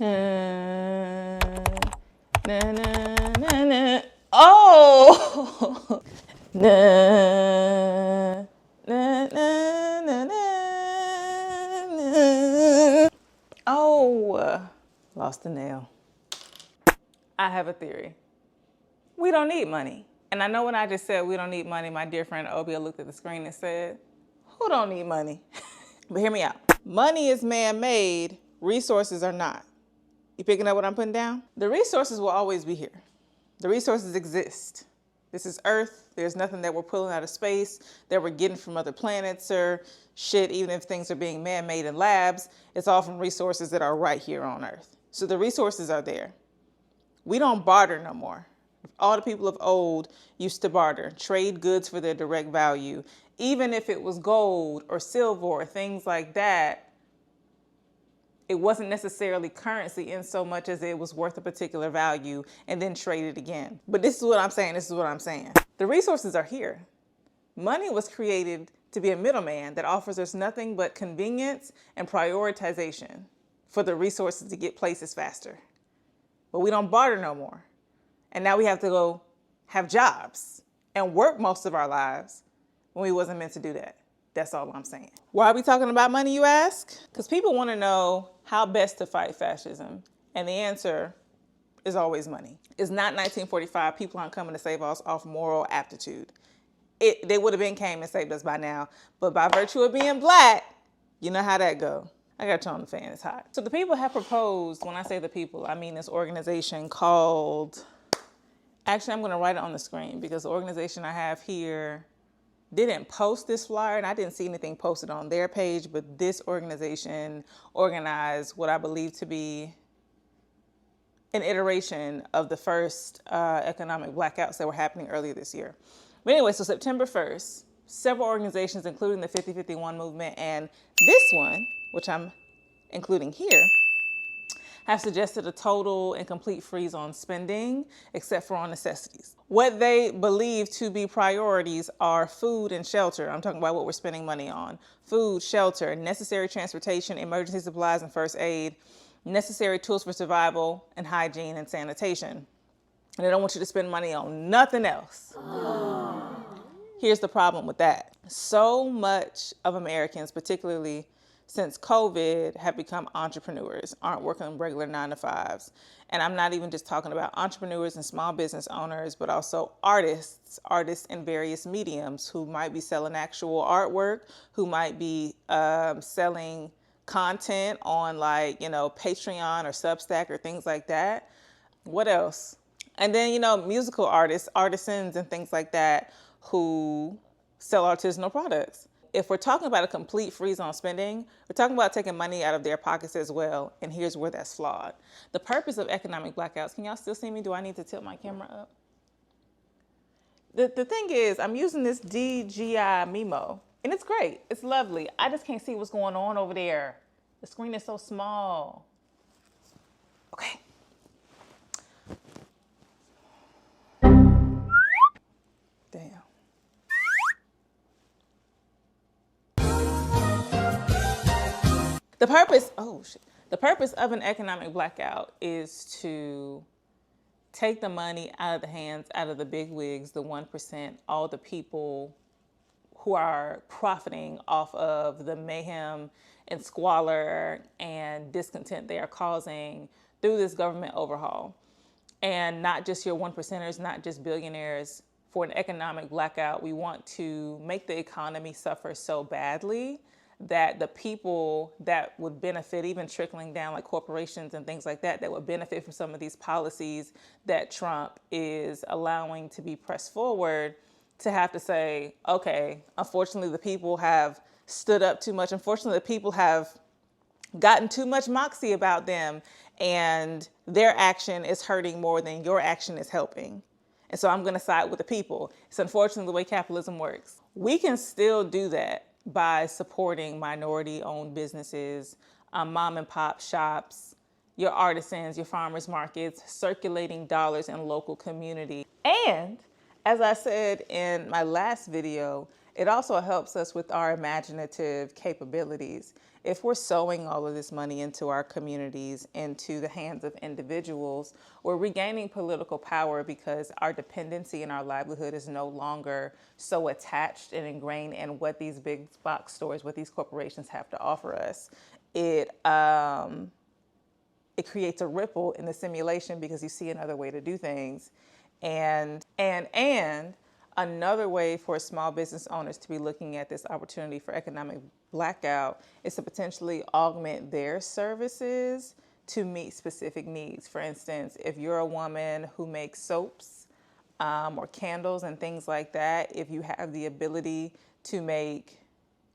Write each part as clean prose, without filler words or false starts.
Na, na, na, na, na. Oh! Na, na, na, na, na. Oh, lost the nail. I have a theory. We don't need money. And I know when I just said we don't need money, my dear friend Obia looked at the screen and said, who don't need money? But hear me out. Money is man-made, resources are not. You picking up what I'm putting down? The resources will always be here. The resources exist. This is Earth. There's nothing that we're pulling out of space that we're getting from other planets or shit, even if things are being man-made in labs. It's all from resources that are right here on Earth. So the resources are there. We don't barter no more. All the people of old used to barter, trade goods for their direct value. Even if it was gold or silver or things like that, it wasn't necessarily currency in so much as it was worth a particular value and then traded again. But this is what I'm saying, The resources are here. Money was created to be a middleman that offers us nothing but convenience and prioritization for the resources to get places faster. But we don't barter no more. And now we have to go have jobs and work most of our lives when we wasn't meant to do that. That's all I'm saying. Why are we talking about money, you ask? Because people want to know how best to fight fascism. And the answer is always money. It's not 1945. People aren't coming to save us off moral aptitude. They would have been came and saved us by now. But by virtue of being black, you know how that go. I got to turn on the fan, it's hot. So the people have proposed, when I say the people, I mean this organization called, actually I'm going to write it on the screen because the organization I have here didn't post this flyer and I didn't see anything posted on their page, but this organization organized what I believe to be an iteration of the first economic blackouts that were happening earlier this year. But anyway, so September 1st, several organizations, including the 50-51 movement and this one, which I'm including here, have suggested a total and complete freeze on spending, except for on necessities. What they believe to be priorities are food and shelter. I'm talking about what we're spending money on. Food, shelter, necessary transportation, emergency supplies and first aid, necessary tools for survival, and hygiene and sanitation. And they don't want you to spend money on nothing else. Here's the problem with that. So much of Americans, particularly since COVID, have become entrepreneurs, aren't working regular 9-to-5s. And I'm not even just talking about entrepreneurs and small business owners, but also artists in various mediums who might be selling actual artwork, who might be selling content on Patreon or Substack or things like that. What else? And then, musical artists, artisans and things like that who sell artisanal products. If we're talking about a complete freeze on spending, we're talking about taking money out of their pockets as well. And here's where that's flawed. The purpose of economic blackouts, can y'all still see me? Do I need to tilt my camera up? The thing is, I'm using this DJI Mimo, and it's great. It's lovely. I just can't see what's going on over there. The screen is so small. Okay. Damn. The purpose of an economic blackout is to take the money out of the hands, out of the big wigs, the 1%, all the people who are profiting off of the mayhem and squalor and discontent they are causing through this government overhaul. And not just your 1%ers, not just billionaires. For an economic blackout, we want to make the economy suffer so badly that the people that would benefit, even trickling down like corporations and things like that, that would benefit from some of these policies that Trump is allowing to be pressed forward, to have to say, okay, unfortunately the people have stood up too much. Unfortunately, the people have gotten too much moxie about them and their action is hurting more than your action is helping. And so I'm going to side with the people. It's unfortunately the way capitalism works. We can still do that by supporting minority-owned businesses, mom and pop shops, your artisans, your farmers markets, circulating dollars in local community. And as I said in my last video, it also helps us with our imaginative capabilities. If we're sowing all of this money into our communities, into the hands of individuals, we're regaining political power because our dependency and our livelihood is no longer so attached and ingrained in what these big box stores, what these corporations have to offer us. It creates a ripple in the simulation because you see another way to do things. And another way for small business owners to be looking at this opportunity for economic blackout is to potentially augment their services to meet specific needs. For instance, if you're a woman who makes soaps or candles and things like that, if you have the ability to make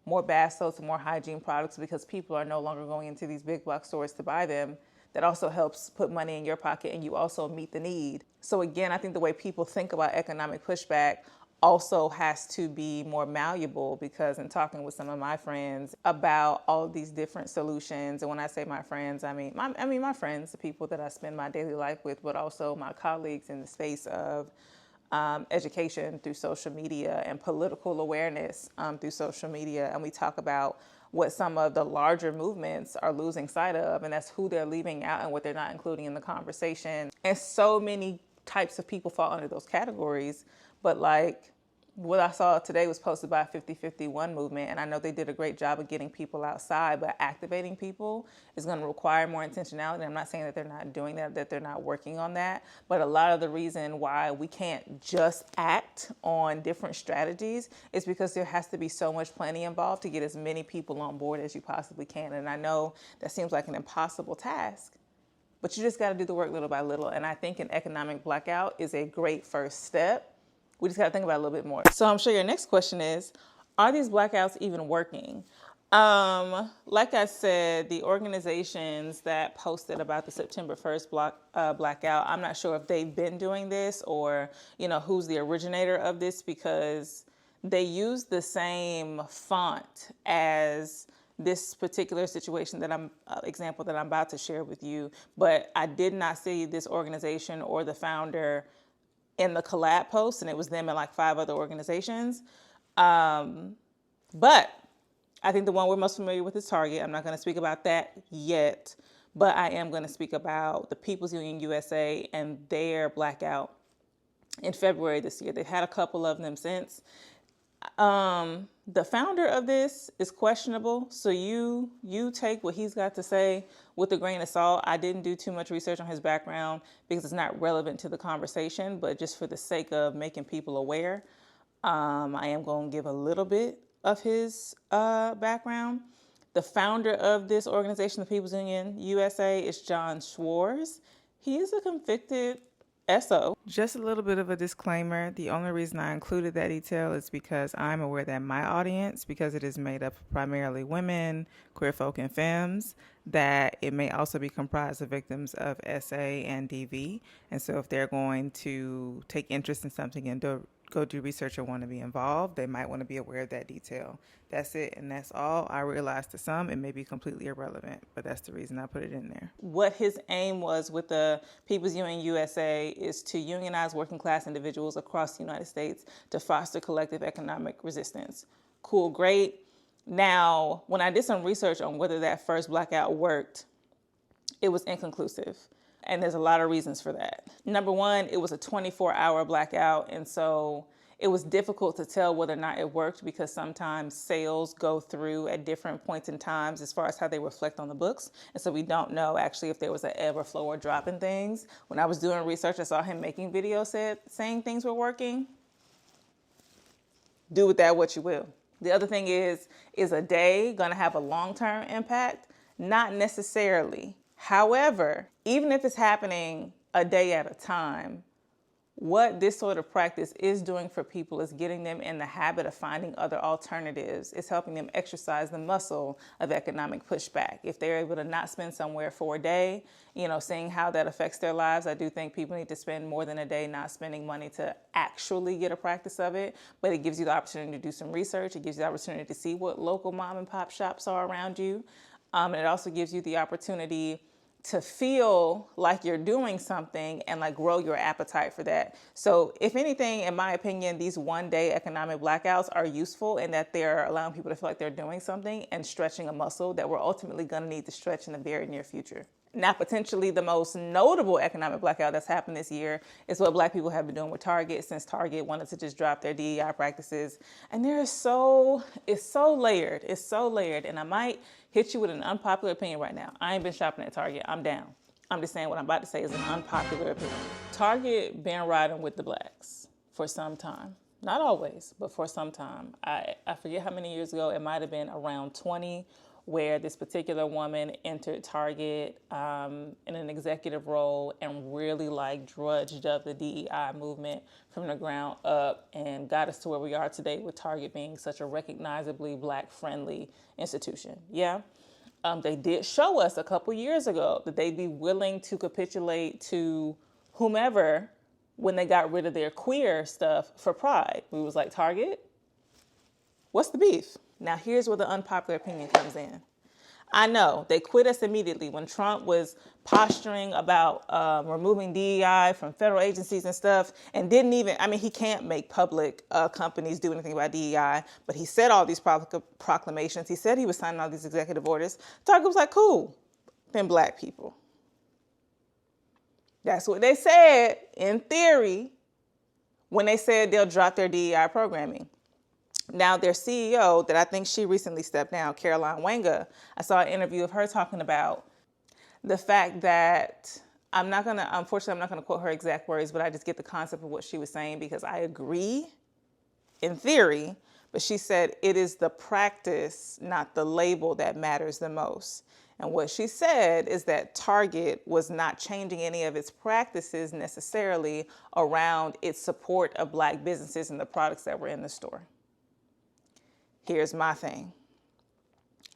more bath soaps and more hygiene products because people are no longer going into these big box stores to buy them, that also helps put money in your pocket and you also meet the need. So again, I think the way people think about economic pushback also has to be more malleable, because in talking with some of my friends about all of these different solutions, and when I say my friends, I mean my friends, the people that I spend my daily life with, but also my colleagues in the space of education through social media and political awareness through social media. And we talk about what some of the larger movements are losing sight of, and that's who they're leaving out and what they're not including in the conversation. And so many types of people fall under those categories. But like what I saw today was posted by 5051 movement, and I know they did a great job of getting people outside, but activating people is going to require more intentionality. I'm not saying that they're not doing that they're not working on that, but a lot of the reason why we can't just act on different strategies is because there has to be so much planning involved to get as many people on board as you possibly can. And I know that seems like an impossible task, but you just got to do the work little by little. And I think an economic blackout is a great first step. We just got to think about it a little bit more. So I'm sure your next question is, are these blackouts even working? Like I said, the organizations that posted about the September 1st blackout, I'm not sure if they've been doing this or, who's the originator of this, because they use the same font as this particular situation that example that I'm about to share with you. But I did not see this organization or the founder in the collab post, and it was them and like 5 other organizations. But I think the one we're most familiar with is Target. I'm not going to speak about that yet, but I am going to speak about the People's Union USA and their blackout in February this year. They've had a couple of them since. The founder of this is questionable, so you take what he's got to say with a grain of salt. I didn't do too much research on his background because it's not relevant to the conversation, but just for the sake of making people aware, I am going to give a little bit of his background. The founder of this organization, the People's Union USA, is John Schwarz. He is a convicted SO. Just a little bit of a disclaimer. The only reason I included that detail is because I'm aware that my audience, because it is made up of primarily women, queer folk, and femmes, that it may also be comprised of victims of SA and DV. And so if they're going to take interest in something and go do research or want to be involved, they might want to be aware of that detail. That's it, and that's all. I realize to some it may be completely irrelevant, but that's the reason I put it in there. What his aim was with the People's Union USA is to unionize working class individuals across the United States to foster collective economic resistance. Cool, great. Now, when I did some research on whether that first blackout worked, it was inconclusive. And there's a lot of reasons for that. Number one, it was a 24-hour blackout, and so it was difficult to tell whether or not it worked because sometimes sales go through at different points in times as far as how they reflect on the books. And so we don't know actually if there was an ebb or flow or drop in things. When I was doing research, I saw him making videos saying things were working. Do with that what you will. The other thing is a day going to have a long-term impact? Not necessarily. However, even if it's happening a day at a time, what this sort of practice is doing for people is getting them in the habit of finding other alternatives. It's helping them exercise the muscle of economic pushback. If they're able to not spend somewhere for a day, seeing how that affects their lives, I do think people need to spend more than a day not spending money to actually get a practice of it. But it gives you the opportunity to do some research. It gives you the opportunity to see what local mom and pop shops are around you. And it also gives you the opportunity to feel like you're doing something and like grow your appetite for that. So if anything, in my opinion, these one-day economic blackouts are useful in that they're allowing people to feel like they're doing something and stretching a muscle that we're ultimately going to need to stretch in the very near future. Now, potentially the most notable economic blackout that's happened this year is what Black people have been doing with Target since Target wanted to just drop their DEI practices. And it's so layered. It's so layered. And I might hit you with an unpopular opinion right now. I ain't been shopping at Target. I'm down. I'm just saying what I'm about to say is an unpopular opinion. Target been riding with the Blacks for some time. Not always, but for some time. I forget how many years ago, it might have been around 20, where this particular woman entered Target in an executive role and really like drudged up the DEI movement from the ground up and got us to where we are today with Target being such a recognizably Black-friendly institution. Yeah. They did show us a couple years ago that they'd be willing to capitulate to whomever when they got rid of their queer stuff for Pride. We was like, Target, what's the beef? Now, here's where the unpopular opinion comes in. I know they quit us immediately when Trump was posturing about removing DEI from federal agencies and stuff and didn't even, he can't make public companies do anything about DEI, but he said all these proclamations. He said he was signing all these executive orders. Target was like, cool, then Black people. That's what they said in theory when they said they'll drop their DEI programming. Now, their CEO, that I think she recently stepped down, Caroline Wanga, I saw an interview of her talking about the fact that unfortunately, I'm not going to quote her exact words, but I just get the concept of what she was saying because I agree in theory, but she said it is the practice, not the label, that matters the most. And what she said is that Target was not changing any of its practices necessarily around its support of Black businesses and the products that were in the store. Here's my thing.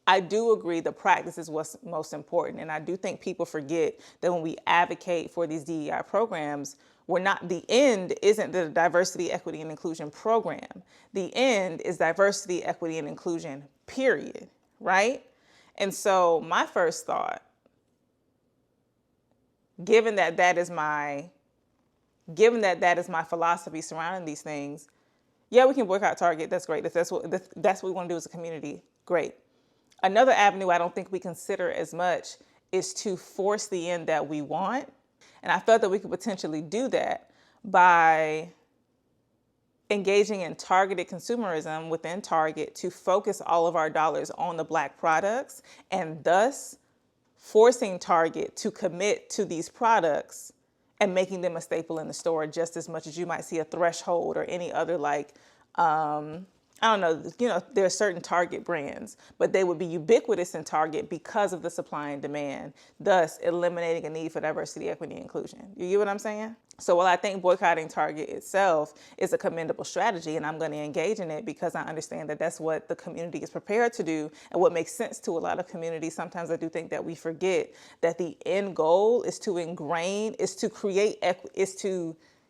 I do agree the practice is what's most important. And I do think people forget that when we advocate for these DEI programs, the end isn't the diversity, equity, and inclusion program. The end is diversity, equity, and inclusion, period, right? And so my first thought, given that that is my philosophy surrounding these things, yeah, we can boycott Target. That's great. If that's what we want to do as a community, great. Another avenue I don't think we consider as much is to force the end that we want. And I felt that we could potentially do that by engaging in targeted consumerism within Target to focus all of our dollars on the Black products and thus forcing Target to commit to these products and making them a staple in the store just as much as you might see a Threshold or any other there are certain Target brands, but they would be ubiquitous in Target because of the supply and demand, thus eliminating a need for diversity, equity, and inclusion. You get what I'm saying? So while I think boycotting Target itself is a commendable strategy, and I'm going to engage in it because I understand that that's what the community is prepared to do and what makes sense to a lot of communities, sometimes I do think that we forget that the end goal is to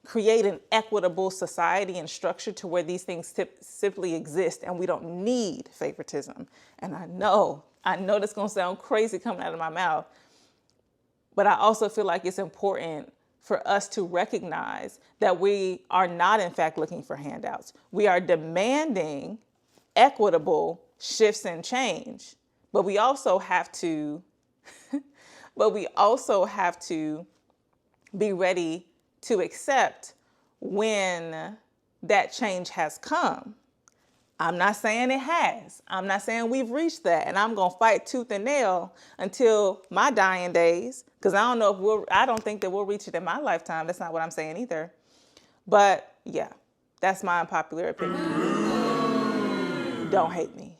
create an equitable society and structure to where these things simply exist and we don't need favoritism. And I know that's going to sound crazy coming out of my mouth, but I also feel like it's important for us to recognize that we are not, in fact, looking for handouts. We are demanding equitable shifts and change, but we also have to be ready to accept when that change has come. I'm not saying it has. I'm not saying we've reached that, and I'm gonna fight tooth and nail until my dying days, because I don't think that we'll reach it in my lifetime. That's not what I'm saying either. But yeah, that's my unpopular opinion. Don't hate me.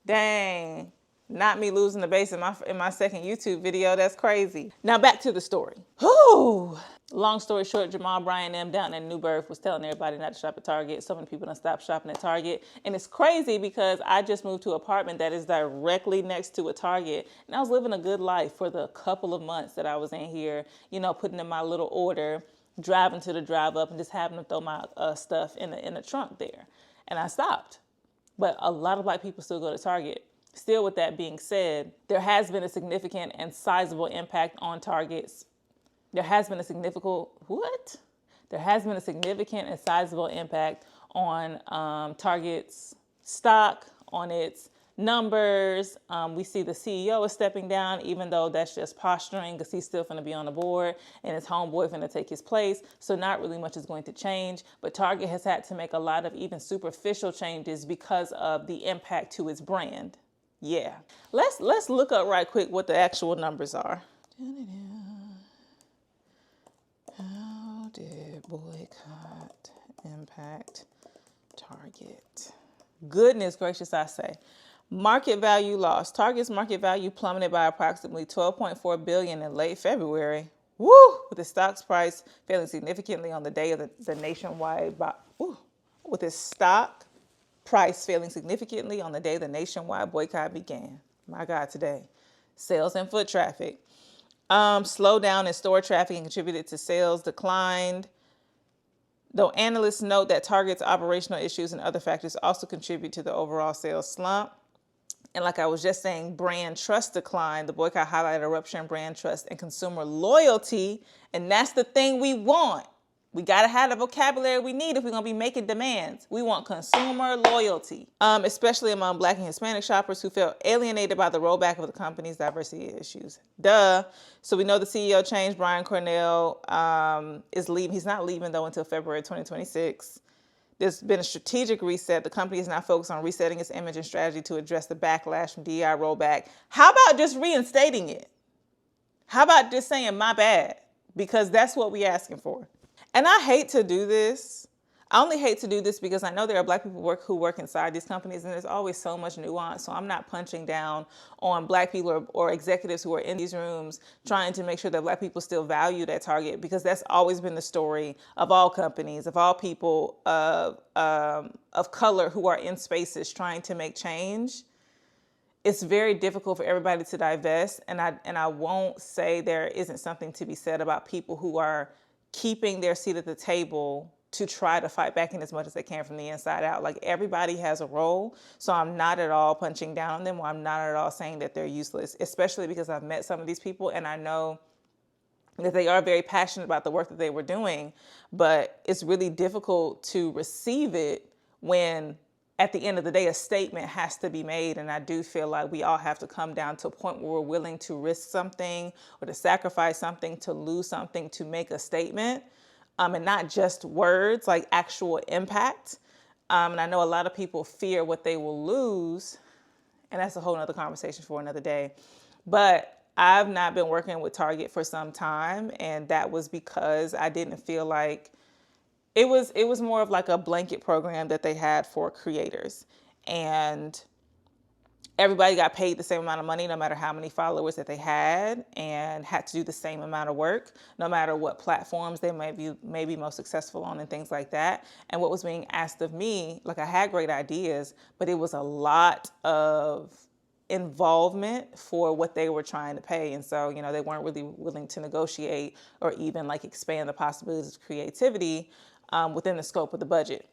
Dang, not me losing the base in my second YouTube video. That's crazy. Now back to the story. Whew. Long story short, Jamal Bryant M down in New Birth was telling everybody not to shop at Target. So many people done stopped shopping at Target. And it's crazy because I just moved to an apartment that is directly next to a Target. And I was living a good life for the couple of months that I was in here, putting in my little order, driving to the drive up and just having to throw my stuff in the trunk there. And I stopped. But a lot of Black people still go to Target. Still, with that being said, there has been a significant and sizable impact on Target's. There has been a significant what? There has been a significant and sizable impact on Target's stock, on its numbers. We see the CEO is stepping down, even though that's just posturing because he's still going to be on the board and his homeboy going to take his place. So not really much is going to change. But Target has had to make a lot of even superficial changes because of the impact to its brand. Yeah. Let's look up right quick what the actual numbers are. How did boycott impact Target? Goodness gracious, I say. Market value loss. Target's market value plummeted by approximately $12.4 billion in late February. Woo! With the stock's price falling significantly on the day of the nationwide with its stock price failing significantly on the day the nationwide boycott began. My God, today. Sales and foot traffic. Slowdown in store traffic and contributed to sales declined. Though analysts note that Target's operational issues and other factors also contribute to the overall sales slump. And like I was just saying, brand trust declined. The boycott highlighted a rupture in brand trust and consumer loyalty. And that's the thing we want. We got to have the vocabulary we need if we're going to be making demands. We want consumer loyalty, especially among Black and Hispanic shoppers who felt alienated by the rollback of the company's diversity issues. Duh. So we know the CEO changed. Brian Cornell is leaving. He's not leaving, though, until February 2026. There's been a strategic reset. The company is now focused on resetting its image and strategy to address the backlash from DEI rollback. How about just reinstating it? How about just saying, my bad? Because that's what we're asking for. And I hate to do this. I only hate to do this because I know there are Black people who work inside these companies, and there's always so much nuance. So I'm not punching down on Black people or executives who are in these rooms trying to make sure that Black people still valued at Target, because that's always been the story of all companies, of all people of color who are in spaces trying to make change. It's very difficult for everybody to divest, and I won't say there isn't something to be said about people who are keeping their seat at the table to try to fight back in as much as they can from the inside out. Like, everybody has a role, so I'm not at all punching down on them, or I'm not at all saying that they're useless, especially because I've met some of these people and I know that they are very passionate about the work that they were doing, but it's really difficult to receive it when at the end of the day, a statement has to be made. And I do feel like we all have to come down to a point where we're willing to risk something or to sacrifice something, to lose something, to make a statement, and not just words, like actual impact. And I know a lot of people fear what they will lose, and that's a whole nother conversation for another day. But I've not been working with Target for some time, and that was because I didn't feel like it was more of like a blanket program that they had for creators, and everybody got paid the same amount of money no matter how many followers that they had, and had to do the same amount of work no matter what platforms they may be most successful on and things like that. And what was being asked of me, like, I had great ideas, but it was a lot of involvement for what they were trying to pay. And so, they weren't really willing to negotiate or even like expand the possibilities of creativity within the scope of the budget.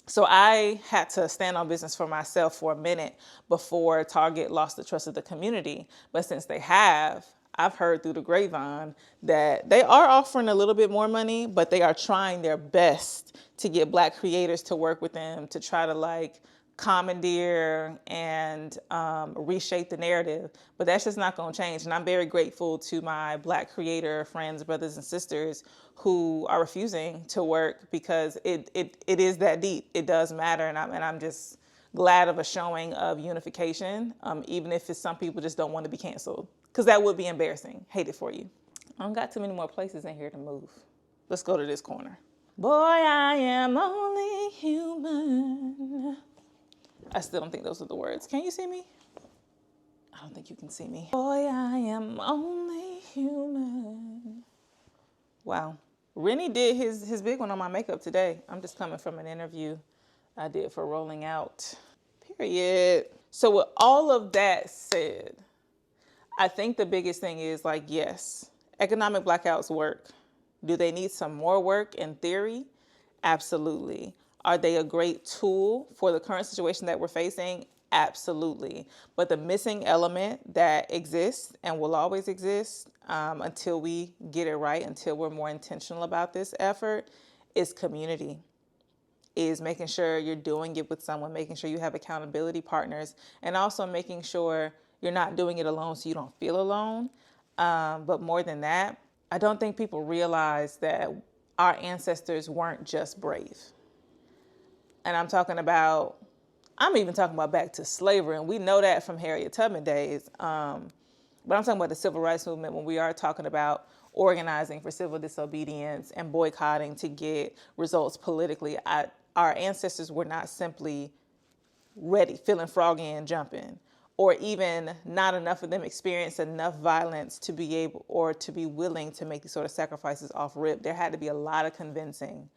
So I had to stand on business for myself for a minute before Target lost the trust of the community. But since they have, I've heard through the grapevine that they are offering a little bit more money, but they are trying their best to get Black creators to work with them to try to like commandeer and reshape the narrative. But that's just not going to change. And I'm very grateful to my Black creator friends, brothers and sisters who are refusing to work, because it is that deep. It does matter. And I'm just glad of a showing of unification, even if it's some people just don't want to be canceled, because that would be embarrassing. Hate it for you. I don't got too many more places in here to move. Let's go to this corner. Boy, I am only human. I still don't think those are the words. Can you see me? I don't think you can see me. Boy, I am only human. Wow. Rennie did his big one on my makeup today. I'm just coming from an interview I did for Rolling Out. Period. So with all of that said, I think the biggest thing is, like, yes, economic blackouts work. Do they need some more work in theory? Absolutely. Are they a great tool for the current situation that we're facing? Absolutely. But the missing element that exists and will always exist until we get it right, until we're more intentional about this effort, is community. Is making sure you're doing it with someone, making sure you have accountability partners, and also making sure you're not doing it alone so you don't feel alone. But more than that, I don't think people realize that our ancestors weren't just brave. And I'm even talking about back to slavery, and we know that from Harriet Tubman days. But I'm talking about the civil rights movement when we are talking about organizing for civil disobedience and boycotting to get results politically. Our ancestors were not simply ready, feeling froggy and jumping, or even not enough of them experienced enough violence to be able or to be willing to make these sort of sacrifices off rip. There had to be a lot of convincing,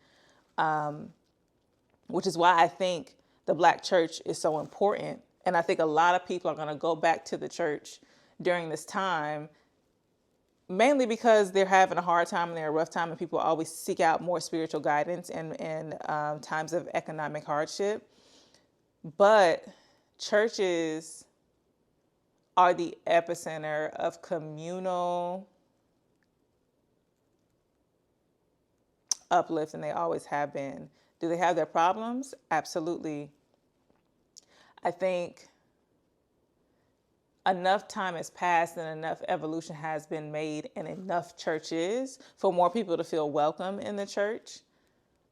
which is why I think the Black church is so important. And I think a lot of people are going to go back to the church during this time, mainly because they're having a hard time and they're a rough time, and people always seek out more spiritual guidance in times of economic hardship. But churches are the epicenter of communal uplift, and they always have been. Do they have their problems? Absolutely. I think enough time has passed and enough evolution has been made in enough churches for more people to feel welcome in the church.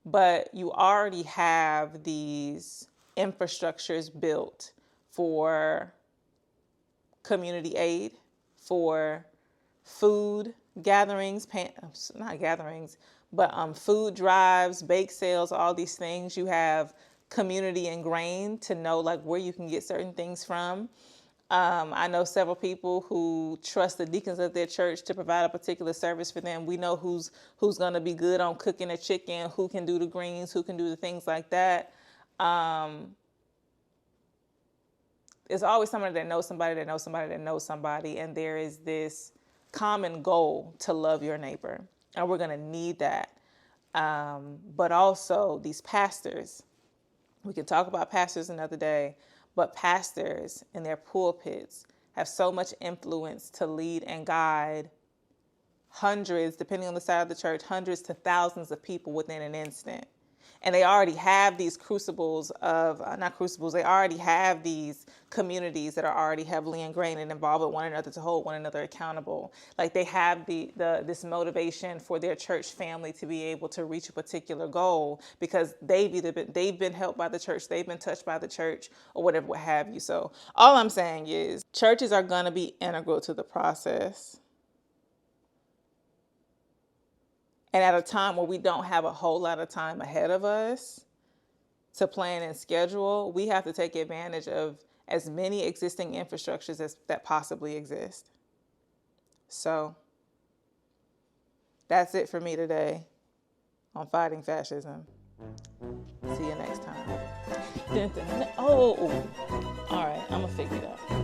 But you already have these infrastructures built for community aid, for food gatherings, not gatherings, but food drives, bake sales, all these things. You have community ingrained to know like where you can get certain things from. I know several people who trust the deacons of their church to provide a particular service for them. We know who's going to be good on cooking a chicken, who can do the greens, who can do the things like that. There's always somebody that knows somebody that knows somebody that knows somebody, and there is this common goal to love your neighbor, and we're going to need that. But also these pastors, we can talk about pastors another day, but pastors in their pulpits have so much influence to lead and guide hundreds, depending on the side of the church, hundreds to thousands of people within an instant. And they already have these they already have these communities that are already heavily ingrained and involved with one another to hold one another accountable. Like they have this motivation for their church family to be able to reach a particular goal because they've been helped by the church, they've been touched by the church, or whatever, what have you. So all I'm saying is churches are going to be integral to the process. And at a time where we don't have a whole lot of time ahead of us to plan and schedule, we have to take advantage of as many existing infrastructures as that possibly exist. So that's it for me today on fighting fascism. See you next time. Oh, all right, I'm gonna figure it out.